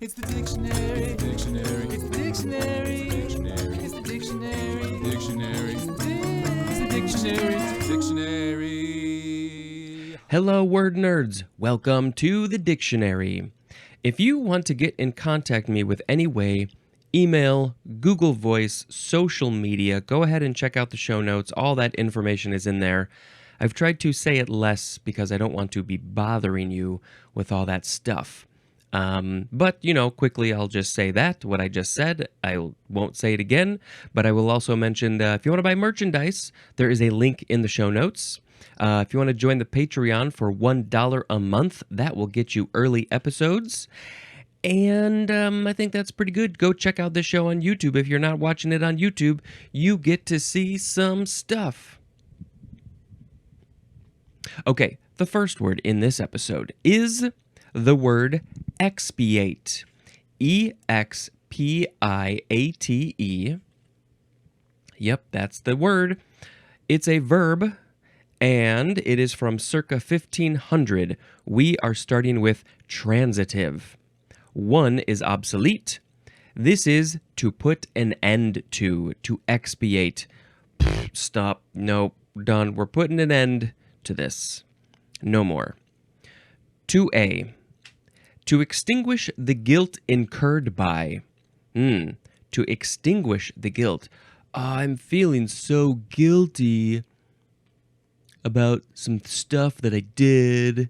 It's the dictionary. Dictionary. It's the dictionary. Dictionary. It's the dictionary. Dictionary. It's the dictionary. It's the dictionary. Hello, word nerds. Welcome to the dictionary. If you want to get in contact with me with any way, email, Google Voice, social media, go ahead and check out the show notes. All that information is in there. I've tried to say it less because I don't want to be bothering you with all that stuff. But, quickly I'll just say what I just said. I won't say it again, but I will also mention if you want to buy merchandise, there is a link in the show notes. If you want to join the Patreon for $1 a month, that will get you early episodes. And I think that's pretty good. Go check out this show on YouTube. If you're not watching it on YouTube, you get to see some stuff. Okay, the first word in this episode is the word expiate. E-X-P-I-A-T-E. Yep, that's the word. It's a verb, and it is from circa 1500. We are starting with transitive. One is obsolete. This is to put an end to expiate. Stop. No, done. We're putting an end to this. No more. 2A. To extinguish the guilt incurred by. To extinguish the guilt. I'm feeling so guilty about some stuff that I did.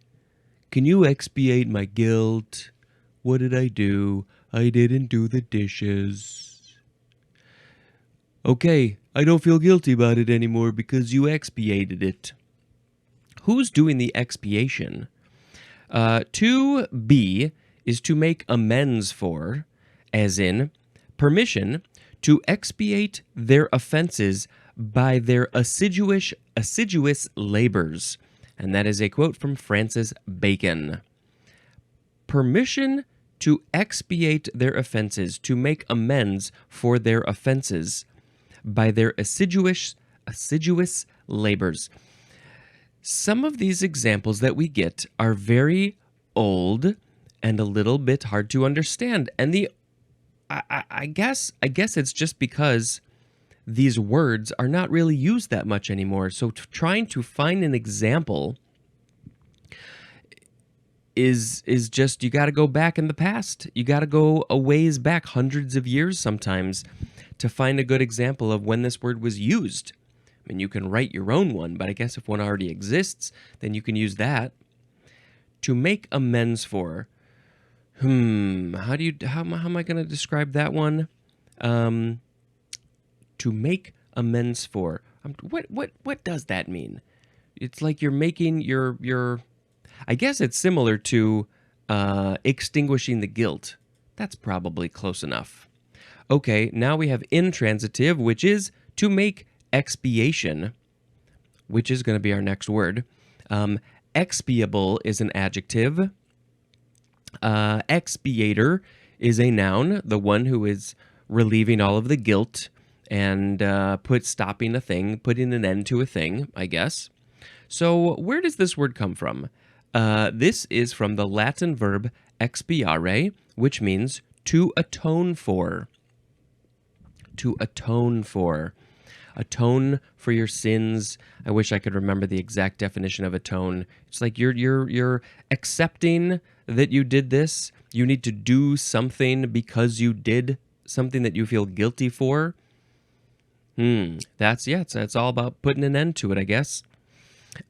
Can you expiate my guilt? What did I do? I didn't do the dishes. Okay, I don't feel guilty about it anymore because you expiated it. Who's doing the expiation? 2B is to make amends for, as in, permission to expiate their offenses by their assiduous labors. And that is a quote from Francis Bacon. Permission to expiate their offenses, to make amends for their offenses by their assiduous labors. Some of these examples that we get are very old and a little bit hard to understand. And I guess it's just because these words are not really used that much anymore. So trying to find an example is just, you got to go back in the past. You got to go a ways back, hundreds of years sometimes, to find a good example of when this word was used. I mean, you can write your own one, but I guess if one already exists, then you can use that. To make amends for. How am I going to describe that one? To make amends for. What does that mean? It's like you're making your I guess it's similar to extinguishing the guilt. That's probably close enough. Okay, now we have intransitive, which is to make expiation, which is going to be our next word. Expiable is an adjective. Expiator is a noun, the one who is relieving all of the guilt and stopping a thing, putting an end to a thing, I guess. So where does this word come from? This is from the Latin verb expiare, which means to atone for. To atone for. Atone for your sins. I wish I could remember the exact definition of atone. It's like you're accepting that you did this. You need to do something because you did something that you feel guilty for. It's all about putting an end to it, I guess.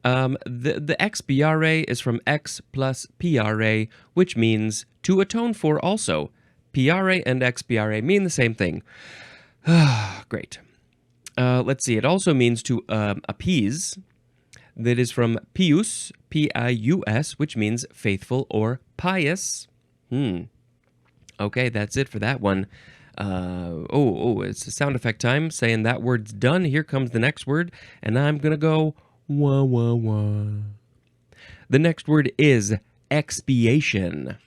The expiare is from ex plus piare, which means to atone for also. Piare and expiare mean the same thing. Great. Let's see. It also means to appease. That is from pius, P-I-U-S, which means faithful or pious. Okay, that's it for that one. It's a sound effect time saying that word's done. Here comes the next word, and I'm going to go wah, wah, wah. The next word is expiation.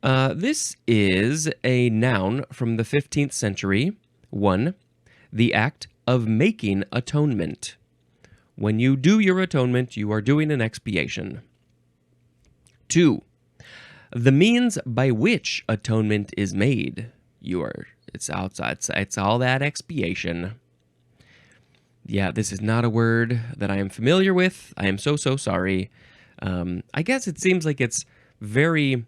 This is a noun from the 15th century. 1. The act of making atonement. When you do your atonement, you are doing an expiation. 2. The means by which atonement is made. It's outside. It's all that expiation. Yeah, this is not a word that I am familiar with. I am so sorry. I guess it seems like it's very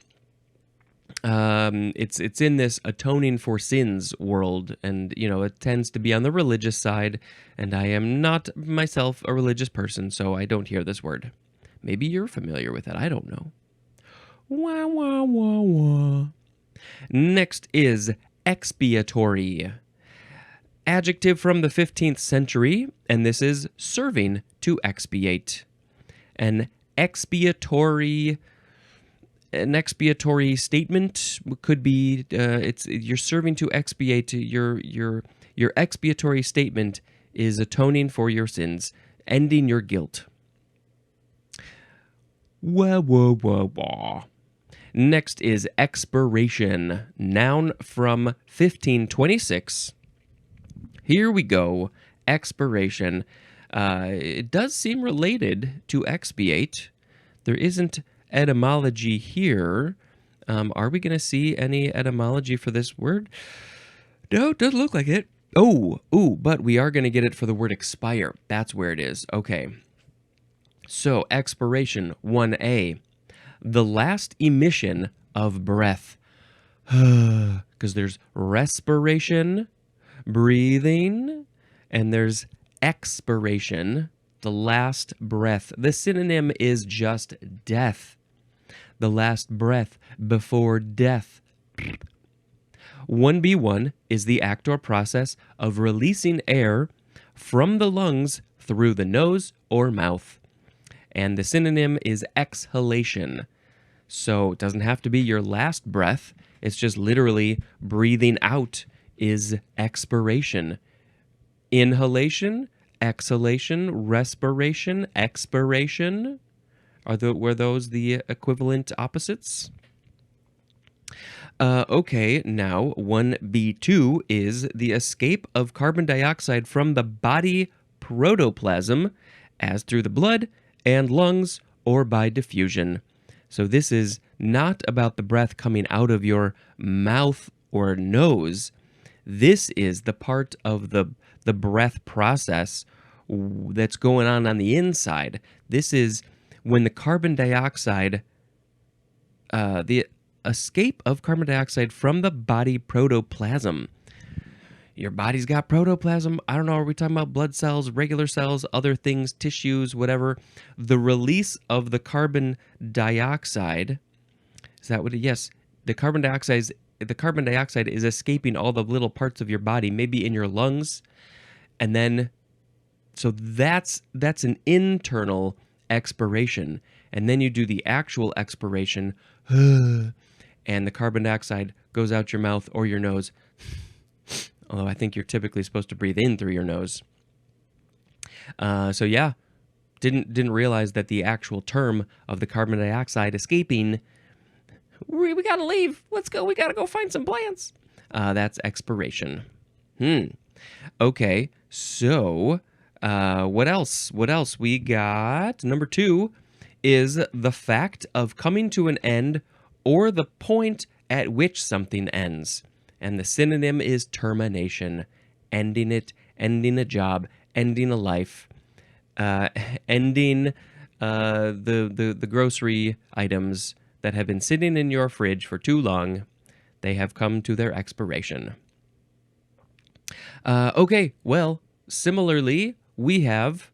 it's in this atoning for sins world, and it tends to be on the religious side, and I am not myself a religious person, so I don't hear this word. Maybe you're familiar with it. I don't know. Wah, wah, wah, wah. Next is expiatory. Adjective from the 15th century, and this is serving to expiate. An expiatory statement could be you're serving to expiate. Your expiatory statement is atoning for your sins, ending your guilt. Wah, wah, wah, wah. Next is expiration, noun from 1526. Here we go. Expiration. It does seem related to expiate. There isn't etymology here. Are we going to see any etymology for this word? No, it doesn't look like it. But we are going to get it for the word expire. That's where it is. Okay. So, expiration, 1a. The last emission of breath. Because there's respiration, breathing, and there's expiration, the last breath. The synonym is just death. The last breath before death. 1b1 is the act or process of releasing air from the lungs through the nose or mouth. And the synonym is exhalation. So it doesn't have to be your last breath. It's just literally breathing out is expiration. Inhalation, exhalation, respiration, expiration. Were those the equivalent opposites? Okay, now 1b2 is the escape of carbon dioxide from the body protoplasm as through the blood and lungs or by diffusion. So this is not about the breath coming out of your mouth or nose. This is the part of the breath process that's going on the inside. This is when the carbon dioxide, the escape of carbon dioxide from the body protoplasm. Your body's got protoplasm. I don't know, are we talking about blood cells, regular cells, other things, tissues, whatever? The release of the carbon dioxide, is that what it, yes, the carbon dioxide is escaping all the little parts of your body, maybe in your lungs, and then, so that's an internal expiration, and then you do the actual expiration, and the carbon dioxide goes out your mouth or your nose. Although I think you're typically supposed to breathe in through your nose. So yeah, didn't realize that the actual term of the carbon dioxide escaping, we gotta leave. Let's go. We gotta go find some plants. That's expiration. Okay, so what else? What else? We got number 2 is the fact of coming to an end or the point at which something ends. And the synonym is termination, ending it, ending a job, ending a life, ending the grocery items that have been sitting in your fridge for too long. They have come to their expiration. Okay, well, similarly, we have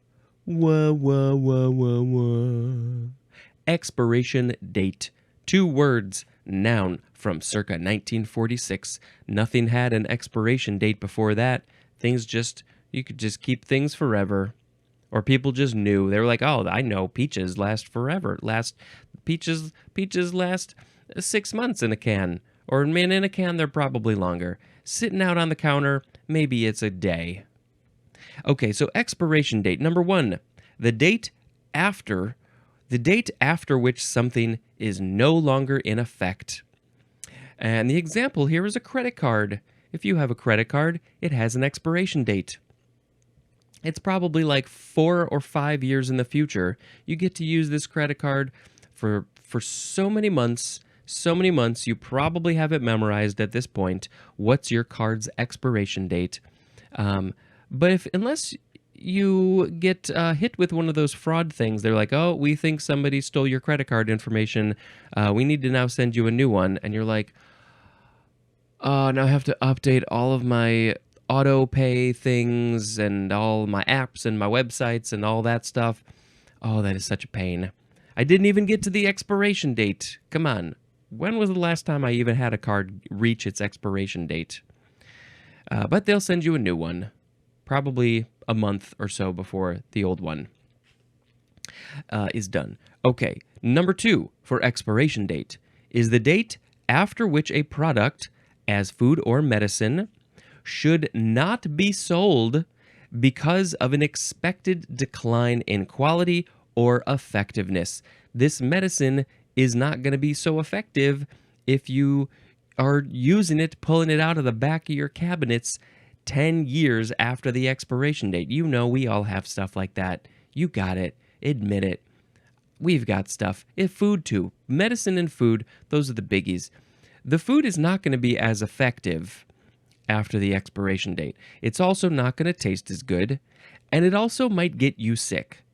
expiration date. 2 words, noun, from circa 1946. Nothing had an expiration date before that. You could just keep things forever. Or people just knew. They were like, oh, I know peaches last forever. Peaches last 6 months in a can. Or in a can, they're probably longer. Sitting out on the counter, maybe it's a day. Okay, so expiration date. Number 1, the date after which something is no longer in effect. And the example here is a credit card. If you have a credit card, it has an expiration date. It's probably like 4 or 5 years in the future. You get to use this credit card for so many months so many months, you probably have it memorized at this point. What's your card's expiration date? But unless you get hit with one of those fraud things, they're like, oh, we think somebody stole your credit card information. We need to now send you a new one. And you're like, oh, now I have to update all of my auto pay things and all my apps and my websites and all that stuff. Oh, that is such a pain. I didn't even get to the expiration date. Come on. When was the last time I even had a card reach its expiration date? But they'll send you a new one, probably a month or so before the old one is done. Okay, number 2 for expiration date is the date after which a product, as food or medicine, should not be sold because of an expected decline in quality or effectiveness. This medicine is not going to be so effective if you are using it, pulling it out of the back of your cabinets 10 years after the expiration date. You know, we all have stuff like that. You got it. Admit it. We've got stuff. If food too. Medicine and food, those are the biggies. The food is not going to be as effective after the expiration date. It's also not going to taste as good, and it also might get you sick.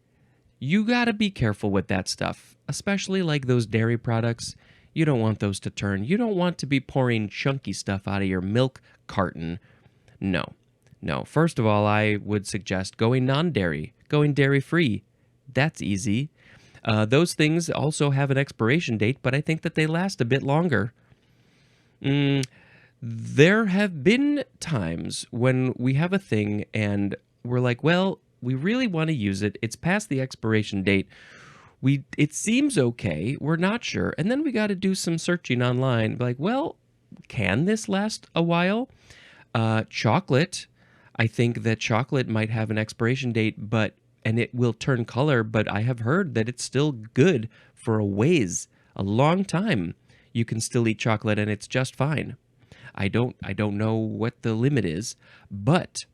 You got to be careful with that stuff, especially like those dairy products. You don't want those to turn. You don't want to be pouring chunky stuff out of your milk carton. No. First of all, I would suggest going non-dairy, going dairy-free. That's easy. Those things also have an expiration date, but I think that they last a bit longer. There have been times when we have a thing and we're like, well, we really want to use it. It's past the expiration date. It seems okay. We're not sure. And then we got to do some searching online. Like, well, can this last a while? Chocolate. I think that chocolate might have an expiration date, and it will turn color, but I have heard that it's still good for a long time. You can still eat chocolate and it's just fine. I don't know what the limit is, but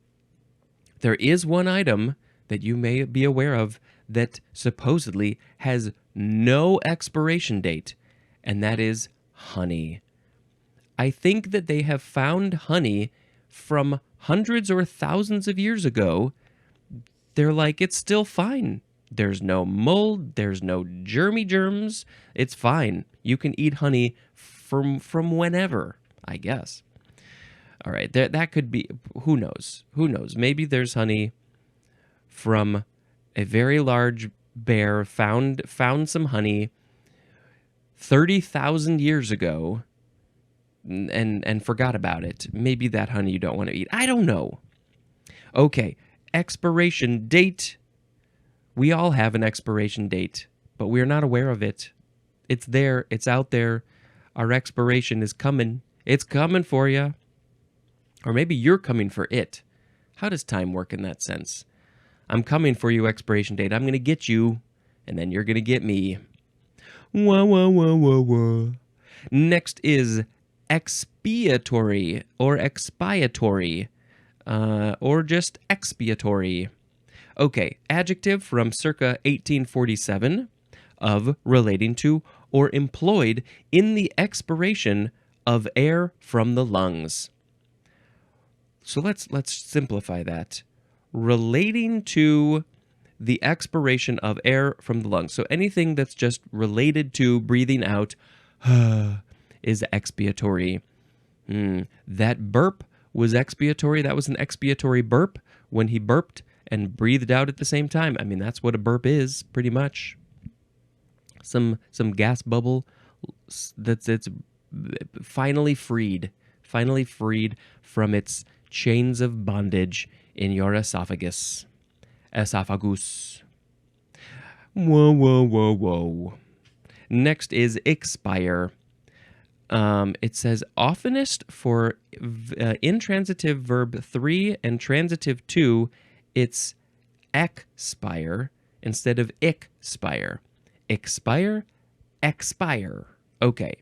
there is one item that you may be aware of that supposedly has no expiration date, and that is honey. I think that they have found honey from hundreds or thousands of years ago. They're like, it's still fine. There's no mold. There's no germs. It's fine. You can eat honey from whenever, I guess. All right, that could be, who knows? Maybe there's honey from a very large bear found some honey 30,000 years ago and forgot about it. Maybe that honey you don't want to eat. I don't know. Okay, expiration date. We all have an expiration date, but we're not aware of it. It's there. It's out there. Our expiration is coming. It's coming for you. Or maybe you're coming for it. How does time work in that sense? I'm coming for you, expiration date. I'm going to get you, and then you're going to get me. Wah. Next is expiatory or expiatory, or just expiatory. Okay, adjective from circa 1847 of relating to or employed in the expiration of air from the lungs. So let's simplify that. Relating to the expiration of air from the lungs. So anything that's just related to breathing out is expiatory. That burp was expiatory. That was an expiatory burp when he burped and breathed out at the same time. I mean, that's what a burp is, pretty much. Some gas bubble it's finally freed from its chains of bondage in your esophagus. Whoa. Next is expire. It says oftenest for intransitive verb 3 and transitive 2, it's expire instead of expire. Expire. Okay.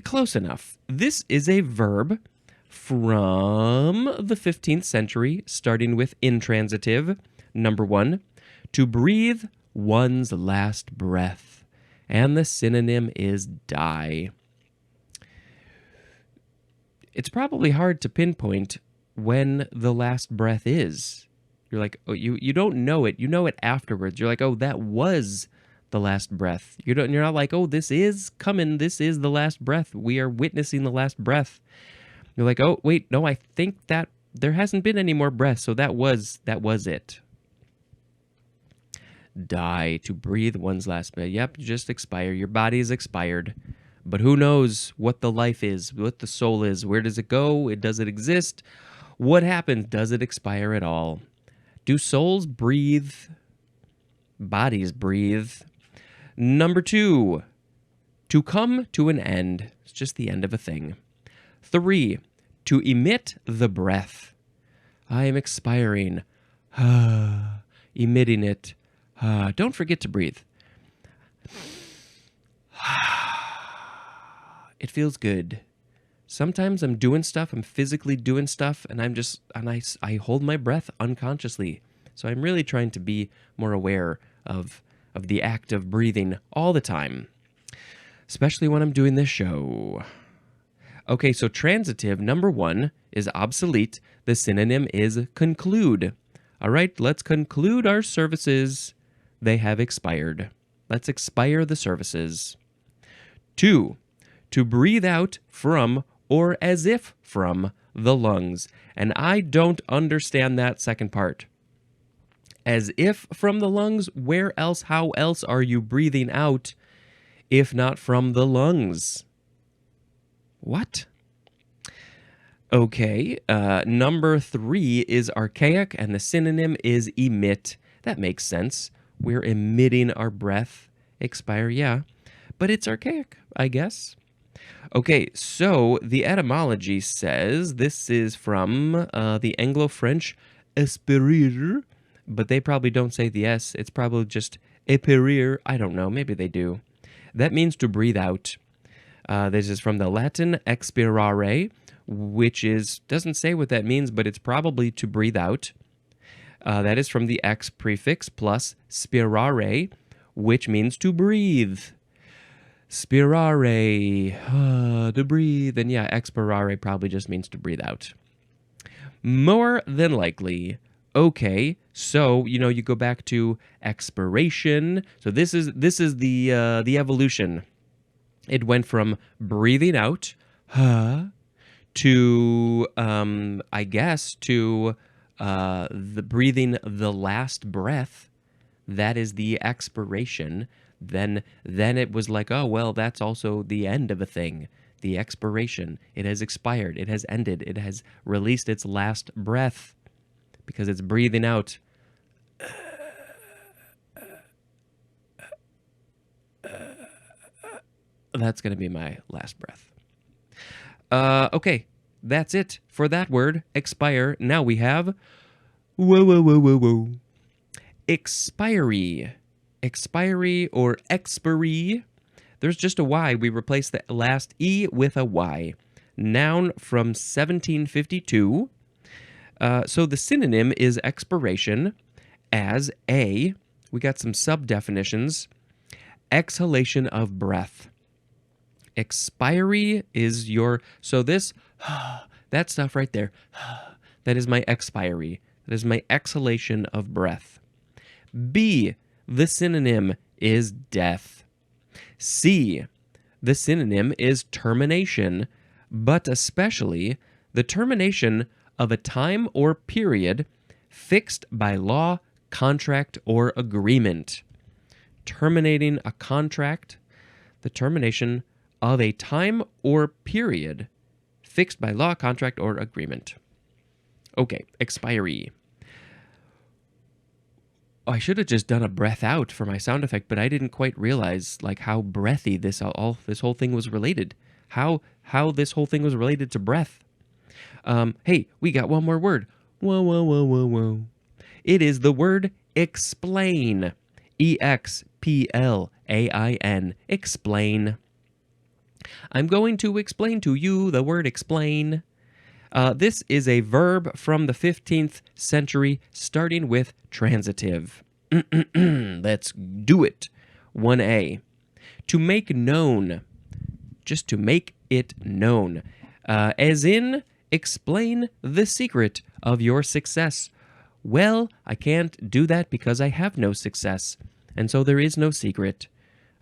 Close enough. This is a verb from the 15th century, starting with intransitive. Number 1, to breathe one's last breath. And the synonym is die. It's probably hard to pinpoint when the last breath is. You're like, oh, you don't know it. You know it afterwards. You're like, oh, that was the last breath. You're not like, oh, this is coming. This is the last breath. We are witnessing the last breath. You're like, oh, wait, no, I think that there hasn't been any more breaths, so that was it. Die, to breathe one's last breath. Yep, just expire. Your body is expired. But who knows what the life is, what the soul is. Where does it go? Does it exist? What happens? Does it expire at all? Do souls breathe? Bodies breathe. Number 2, to come to an end. It's just the end of a thing. 3, to emit the breath. I am expiring. Emitting it. Don't forget to breathe. It feels good. Sometimes I'm doing stuff, I'm physically doing stuff, and I hold my breath unconsciously. So I'm really trying to be more aware of the act of breathing all the time, especially when I'm doing this show. Okay, so transitive, number 1, is obsolete. The synonym is conclude. All right, let's conclude our services. They have expired. Let's expire the services. 2, to breathe out from or as if from the lungs. And I don't understand that second part. As if from the lungs, where else, how else are you breathing out if not from the lungs? What? Okay, number 3 is archaic, and the synonym is emit. That makes sense. We're emitting our breath. Expire, yeah. But it's archaic, I guess. Okay, so the etymology says this is from the Anglo-French expirer, but they probably don't say the S. It's probably just expirer. I don't know. Maybe they do. That means to breathe out. This is from the Latin expirare, which doesn't say what that means, but it's probably to breathe out. That is from the ex prefix plus spirare, which means to breathe. Spirare, to breathe. And yeah, expirare probably just means to breathe out. More than likely. Okay, so, you go back to expiration. So this is the evolution. It went from breathing out, to, I guess, to the breathing the last breath. That is the expiration. Then it was like, oh, well, that's also the end of a thing. The expiration. It has expired. It has ended. It has released its last breath because it's breathing out. That's going to be my last breath. Okay, that's it for that word, expire. Now we have expiry. Expiry or expiry. There's just a Y. We replace the last E with a Y. Noun from 1752. So the synonym is expiration as we got some sub-definitions, exhalation of breath. Expiry is so this, that stuff right there, that is my expiry. That is my exhalation of breath. B, the synonym is death. C, the synonym is termination, but especially the termination of a time or period fixed by law, contract, or agreement. Terminating a contract, the termination of a time or period fixed by law, contract, or agreement. Okay, expiry. I should have just done a breath out for my sound effect, but I didn't quite realize how breathy this whole thing was related. How this whole thing was related to breath. Hey, we got one more word. Whoa. It is the word explain. EXPLAIN. Explain. I'm going to explain to you the word explain. This is a verb from the 15th century, starting with transitive. Let's do it. 1A. To make known. Just to make it known. As in, explain the secret of your success. Well, I can't do that because I have no success, and so there is no secret.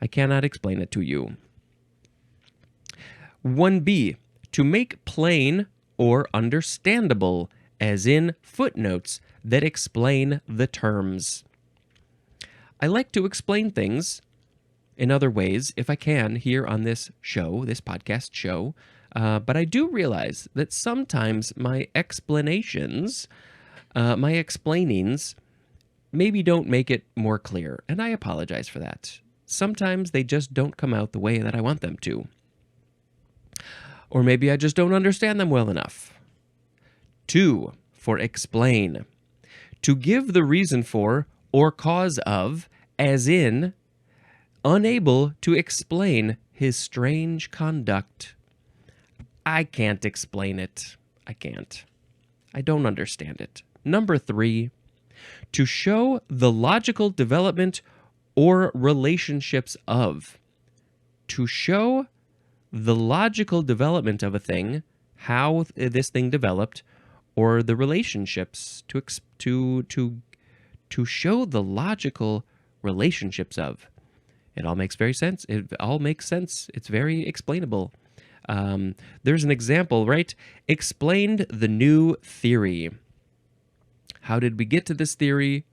I cannot explain it to you. 1b, to make plain or understandable, as in footnotes that explain the terms. I like to explain things in other ways, if I can, here on this show, this podcast show, but I do realize that sometimes my explanations, my explainings, maybe don't make it more clear, and I apologize for that. Sometimes they just don't come out the way that I want them to. Or maybe I just don't understand them well enough. 2, for explain. To give the reason for or cause of, as in, unable to explain his strange conduct. I can't explain it. I can't. I don't understand it. Number 3, to show the logical development or relationships of. To show the logical development of a thing, how this thing developed, or the relationships to show the logical relationships of. It all makes sense. It all makes sense. It's very explainable. There's an example, right? Explained the new theory. How did we get to this theory?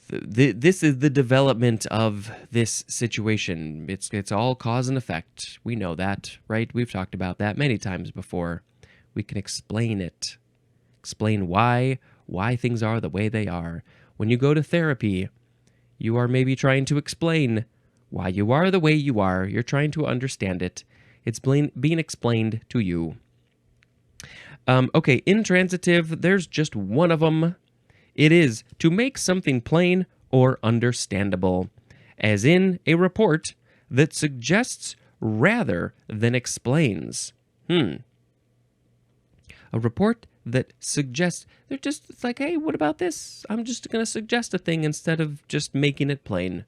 This is the development of this situation. It's all cause and effect. We know that, right? We've talked about that many times before. We can explain it. Explain why things are the way they are. When you go to therapy, you are maybe trying to explain why you are the way you are. You're trying to understand it. It's being explained to you. Okay, intransitive, there's just one of them. It is to make something plain or understandable, as in a report that suggests rather than explains. A report that suggests, it's like, hey, what about this? I'm just going to suggest a thing instead of just making it plain.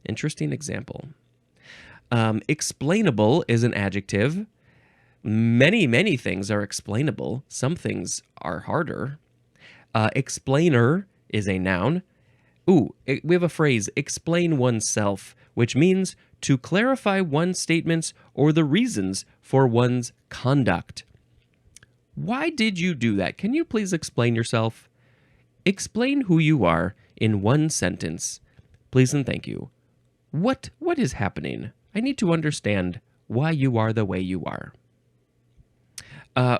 Interesting example. Explainable is an adjective. Many things are explainable. Some things are harder. Explainer is a noun. We have a phrase, explain oneself, which means to clarify one's statements or the reasons for one's conduct. Why did you do that? Can you please explain yourself? Explain who you are in one sentence. Please and thank you. What is happening? I need to understand why you are the way you are.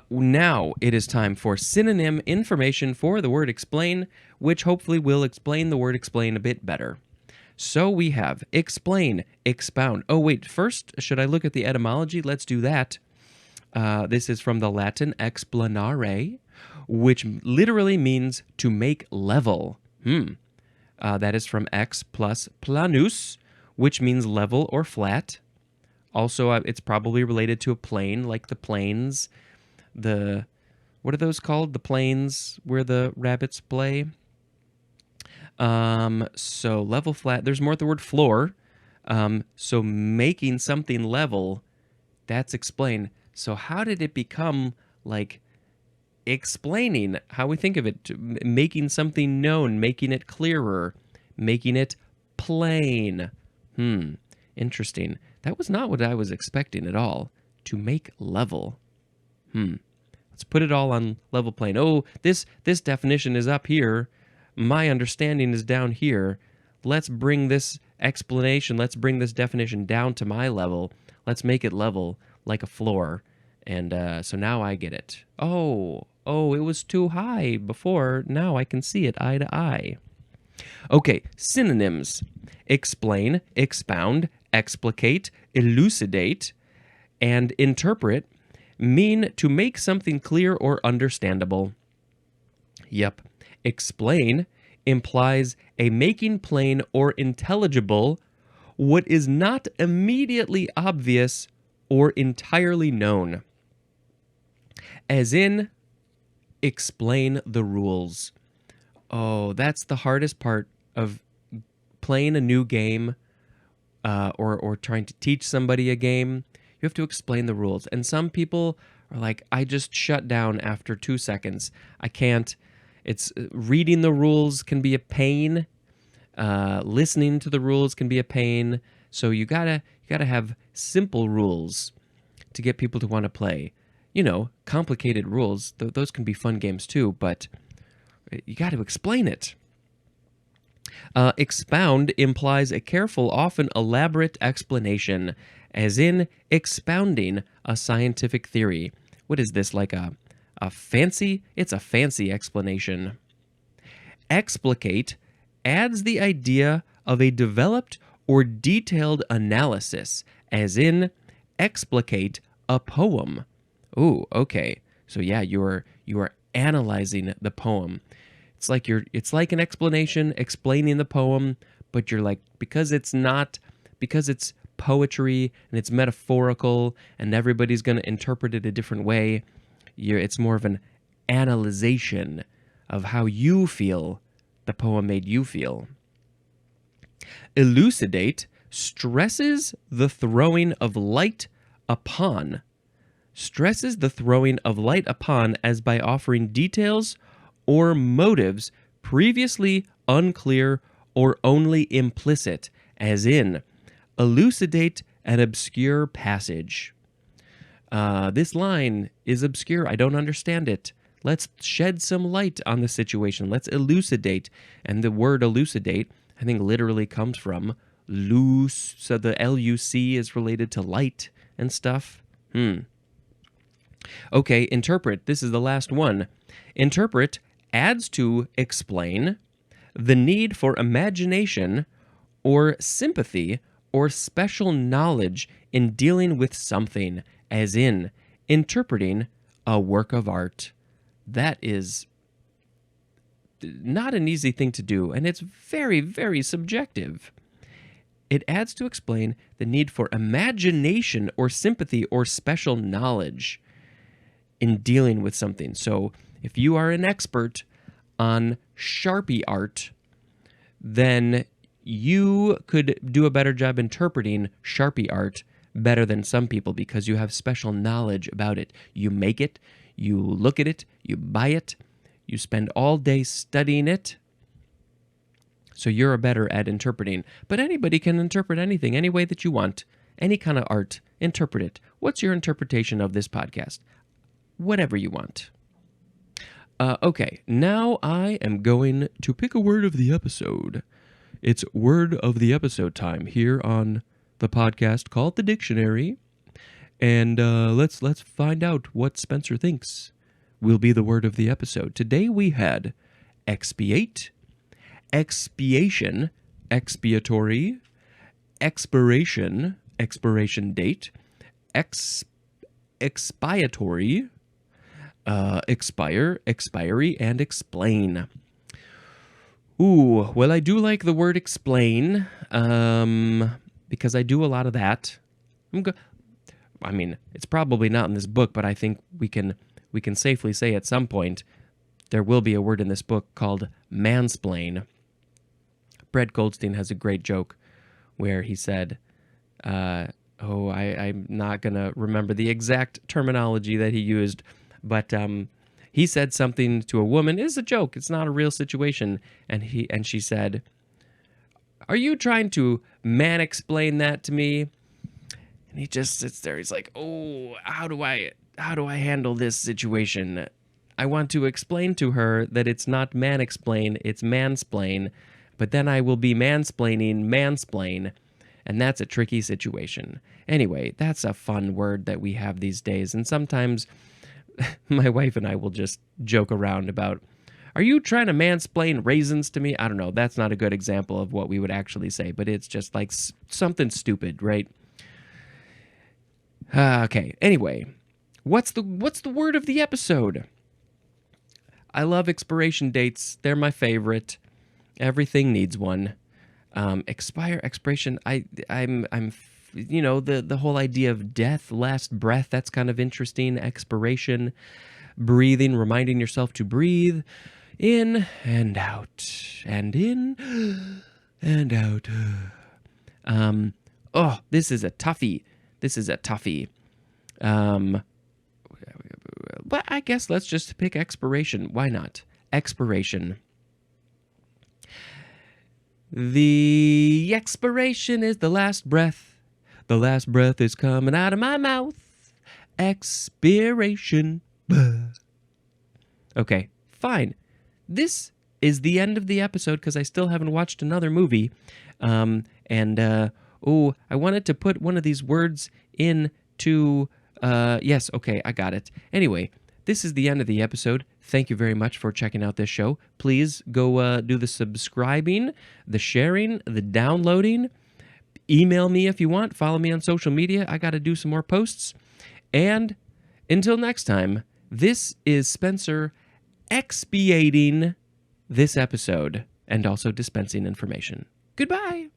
Now it is time for synonym information for the word explain, which hopefully will explain the word explain a bit better. So we have explain, expound. Oh wait, first, should I look at the etymology? Let's do that. This is from the Latin explanare, which literally means to make level. That is from ex plus planus, which means level or flat. Also, it's probably related to a plain, like the plains. What are those called? The plains where the rabbits play. So level, flat. There's more at the word floor. So making something level, that's explain. So how did it become like explaining how we think of it? Making something known, making it clearer, making it plain. Interesting. That was not what I was expecting at all. To make level. Let's put it all on level plane. Oh, this definition is up here. My understanding is down here. Let's bring this explanation, let's bring this definition down to my level. Let's make it level like a floor. And so now I get it. Oh, it was too high before. Now I can see it eye to eye. Okay, synonyms. Explain, expound, explicate, elucidate, and interpret mean to make something clear or understandable. Yep. Explain implies a making plain or intelligible what is not immediately obvious or entirely known. As in, explain the rules. Oh, that's the hardest part of playing a new game. or trying to teach somebody a game, you have to explain the rules. And some people are like, I just shut down after 2 seconds. I can't. It's reading the rules can be a pain. Listening to the rules can be a pain. So you gotta have simple rules to get people to want to play. Complicated rules, those can be fun games too, but you got to explain it. Expound implies a careful, often elaborate explanation, as in expounding a scientific theory. What is this, like a fancy? It's a fancy explanation. Explicate adds the idea of a developed or detailed analysis, as in explicate a poem. Ooh, okay. So yeah, you are analyzing the poem. It's like an explanation explaining the poem, but you're like, because it's poetry and it's metaphorical and everybody's going to interpret it a different way, it's more of an analyzation of how you feel the poem made you feel. Elucidate stresses the throwing of light upon. Stresses the throwing of light upon as by offering details or motives previously unclear or only implicit, as in elucidate an obscure passage. This line is obscure. I don't understand it. Let's shed some light on the situation. Let's elucidate. And the word elucidate, I think, literally comes from loose. So the L-U-C is related to light and stuff. Okay, interpret. This is the last one. Interpret adds to explain the need for imagination or sympathy or special knowledge in dealing with something, as in interpreting a work of art. That is not an easy thing to do, and it's very, very subjective. It adds to explain the need for imagination or sympathy or special knowledge in dealing with something. So if you are an expert on Sharpie art, then you could do a better job interpreting Sharpie art better than some people because you have special knowledge about it. You make it, you look at it, you buy it, you spend all day studying it. So you're better at interpreting. But anybody can interpret anything, any way that you want, any kind of art, interpret it. What's your interpretation of this podcast? Whatever you want. Okay, now I am going to pick a word of the episode. It's word of the episode time here on the podcast called The Dictionary. And let's find out what Spencer thinks will be the word of the episode. Today we had expiate, expiation, expiatory, expiration, expiration date, expiatory, expire, expiry, and explain. Ooh, well, I do like the word explain, because I do a lot of that. I mean, it's probably not in this book, but I think we can safely say at some point there will be a word in this book called mansplain. Brett Goldstein has a great joke where he said, I'm not going to remember the exact terminology that he used, but he said something to a woman. It's a joke. It's not a real situation. And she said, "Are you trying to man-explain that to me?" And he just sits there. He's like, "Oh, how do I handle this situation? I want to explain to her that it's not man-explain, it's mansplain, but then I will be mansplaining mansplain, and that's a tricky situation." Anyway, that's a fun word that we have these days, and sometimes my wife and I will just joke around about, "Are you trying to mansplain raisins to me?" I don't know. That's not a good example of what we would actually say, but it's just like something stupid, right? Okay. Anyway, what's the word of the episode? I love expiration dates. They're my favorite. Everything needs one. Expiration. I'm the whole idea of death, last breath, that's kind of interesting. Expiration, breathing, reminding yourself to breathe in and out, and in and out. Oh, this is a toughie. But I guess let's just pick expiration. Why not? Expiration. The expiration is the last breath. The last breath is coming out of my mouth. Expiration. Okay, fine. This is the end of the episode because I still haven't watched another movie. I wanted to put one of these words into... yes, okay, I got it. Anyway, this is the end of the episode. Thank you very much for checking out this show. Please go do the subscribing, the sharing, the downloading. Email me if you want. Follow me on social media. I got to do some more posts. And until next time, this is Spencer expiating this episode and also dispensing information. Goodbye.